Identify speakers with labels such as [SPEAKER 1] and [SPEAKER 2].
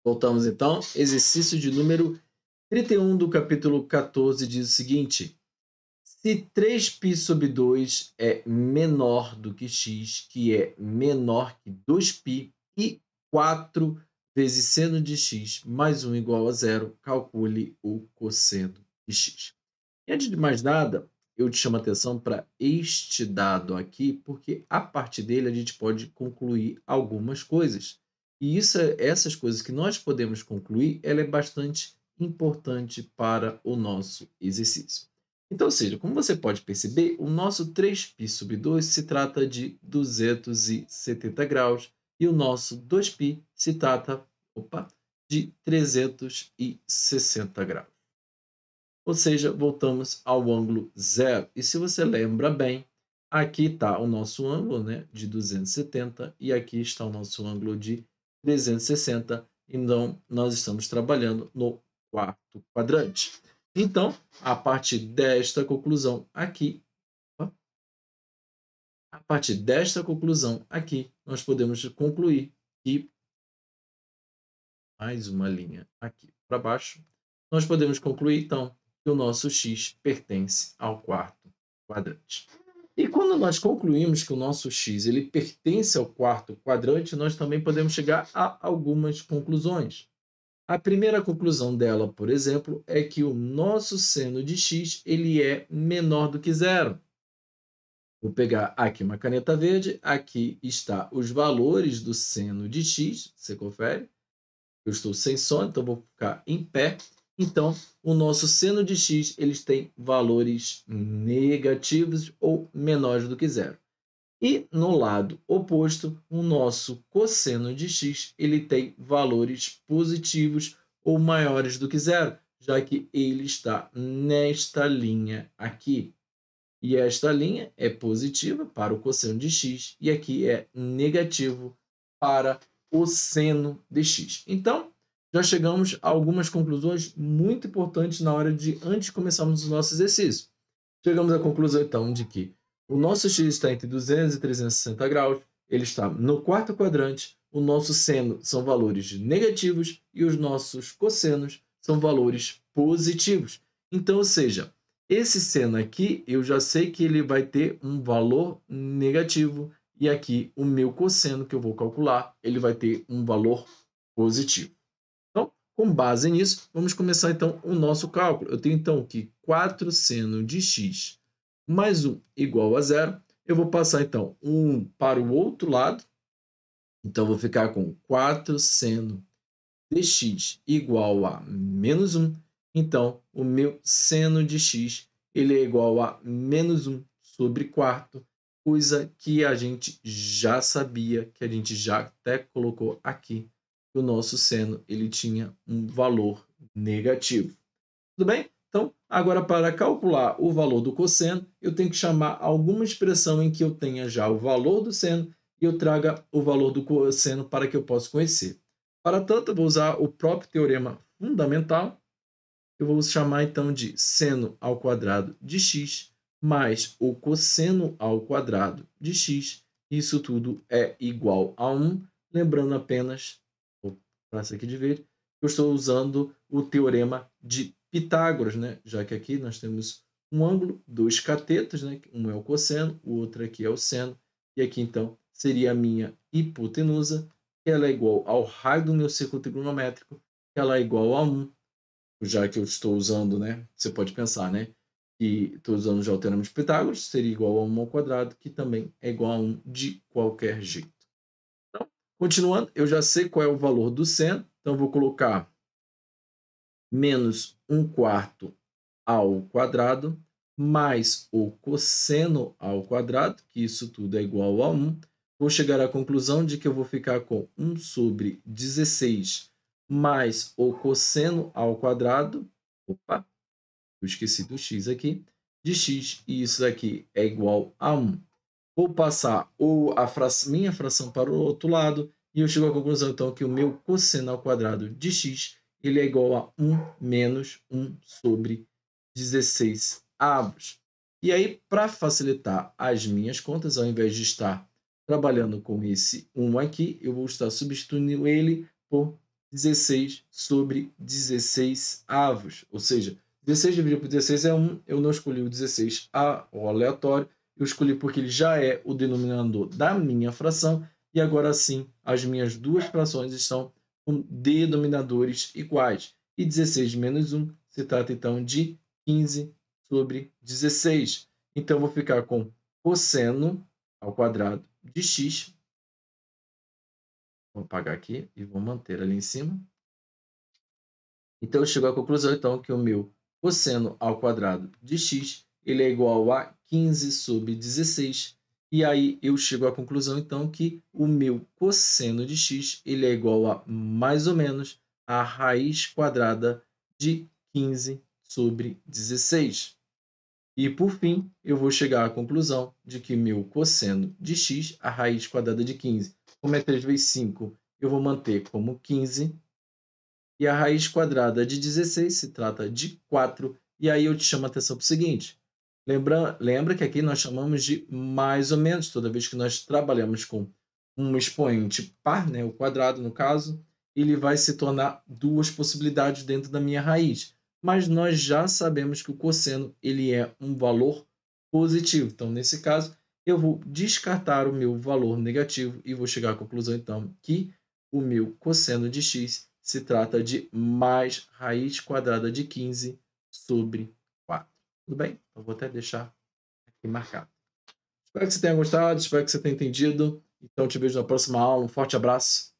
[SPEAKER 1] Voltamos então. Exercício de número 31 do capítulo 14 diz o seguinte: se 3π sobre 2 é menor do que x, que é menor que 2π, e 4 vezes seno de x mais 1 igual a zero, calcule o cosseno de x. E antes de mais nada, eu te chamo a atenção para este dado aqui, porque a partir dele a gente pode concluir algumas coisas. E essas coisas que nós podemos concluir, ela é bastante importante para o nosso exercício. Então, ou seja, como você pode perceber, o nosso 3π sobre 2 se trata de 270 graus e o nosso 2π se trata, de 360 graus. Ou seja, voltamos ao ângulo zero. E se você lembra bem, aqui está o nosso ângulo, né, de 270 e aqui está o nosso ângulo de 360. Então, nós estamos trabalhando no quarto quadrante. Então, a partir desta conclusão aqui, nós podemos concluir que, mais uma linha aqui para baixo, nós podemos concluir, então, que o nosso x pertence ao quarto quadrante. E quando nós concluímos que o nosso x ele pertence ao quarto quadrante, nós também podemos chegar a algumas conclusões. A primeira conclusão dela, por exemplo, é que o nosso seno de x ele é menor do que zero. Vou pegar aqui uma caneta verde, aqui está os valores do seno de x, você confere? Eu estou sem sono, então vou ficar em pé. Então, o nosso seno de x eles têm valores negativos ou menores do que zero. E no lado oposto, o nosso cosseno de x ele tem valores positivos ou maiores do que zero, já que ele está nesta linha aqui. E esta linha é positiva para o cosseno de x e aqui é negativo para o seno de x. Então, já chegamos a algumas conclusões muito importantes na hora de, antes de começarmos o nosso exercício. Chegamos à conclusão, então, de que o nosso x está entre 200 e 360 graus, ele está no quarto quadrante, o nosso seno são valores negativos e os nossos cossenos são valores positivos. Então, ou seja, esse seno aqui, eu já sei que ele vai ter um valor negativo e aqui o meu cosseno que eu vou calcular, ele vai ter um valor positivo. Então, com base nisso, vamos começar então o nosso cálculo. Eu tenho então que 4 seno de x mais 1 igual a zero. Eu vou passar então 1 para o outro lado. Então, eu vou ficar com 4 seno de x igual a menos 1. Então, o meu seno de x ele é igual a menos 1 sobre quarto, coisa que a gente já sabia, que a gente já até colocou aqui, que o nosso seno ele tinha um valor negativo. Tudo bem? Então, agora para calcular o valor do cosseno, eu tenho que chamar alguma expressão em que eu tenha já o valor do seno e eu traga o valor do cosseno para que eu possa conhecer. Para tanto, eu vou usar o próprio teorema fundamental. Eu vou chamar então de seno ao quadrado de x mais o cosseno ao quadrado de x. Isso tudo é igual a 1. Lembrando apenas, vou passar aqui de verde, eu estou usando o teorema de Pitágoras, né? Já que aqui nós temos um ângulo, dois catetos, né? Um é o cosseno, o outro aqui é o seno. E aqui então seria a minha hipotenusa, que ela é igual ao raio do meu círculo trigonométrico, que ela é igual a 1. Já que eu estou usando, né? Você pode pensar, né? Que estou usando já o teorema de Pitágoras, seria igual a 1 ao quadrado, que também é igual a 1 de qualquer jeito. Então, continuando, eu já sei qual é o valor do seno, então eu vou colocar menos 1 quarto ao quadrado, mais o cosseno ao quadrado, que isso tudo é igual a 1. Vou chegar à conclusão de que eu vou ficar com 1 sobre 16 mais o cosseno ao quadrado, eu esqueci do x aqui, de x, e isso daqui é igual a 1. Vou passar minha fração para o outro lado, e eu chego à conclusão, então, que o meu cosseno ao quadrado de x ele é igual a 1 menos 1 sobre 16 avos. E aí, para facilitar as minhas contas, ao invés de estar trabalhando com esse 1 aqui, eu vou estar substituindo ele por 16 sobre 16 avos. Ou seja, 16 dividido por 16 é 1. Eu não escolhi o 16A, o aleatório. Eu escolhi porque ele já é o denominador da minha fração. E agora sim, as minhas duas frações estão com denominadores iguais. E 16 menos 1 se trata então de 15 sobre 16. Então, eu vou ficar com cosseno ao quadrado de x. Vou apagar aqui e vou manter ali em cima. Então, eu chego à conclusão então, que o meu cosseno ao quadrado de x ele é igual a 15 sobre 16. E aí, eu chego à conclusão então, que o meu cosseno de x ele é igual a mais ou menos a raiz quadrada de 15 sobre 16. E, por fim, eu vou chegar à conclusão de que meu cosseno de x, a raiz quadrada de 15, como é 3 vezes 5, eu vou manter como 15. E a raiz quadrada de 16 se trata de 4. E aí eu te chamo a atenção para o seguinte. Lembra que aqui nós chamamos de mais ou menos, toda vez que nós trabalhamos com um expoente par, né, o quadrado no caso, ele vai se tornar duas possibilidades dentro da minha raiz. Mas nós já sabemos que o cosseno ele é um valor positivo. Então, nesse caso, eu vou descartar o meu valor negativo e vou chegar à conclusão, então, que o meu cosseno de x se trata de mais raiz quadrada de 15 sobre 4. Tudo bem? Eu vou até deixar aqui marcado. Espero que você tenha gostado, espero que você tenha entendido. Então, te vejo na próxima aula. Um forte abraço.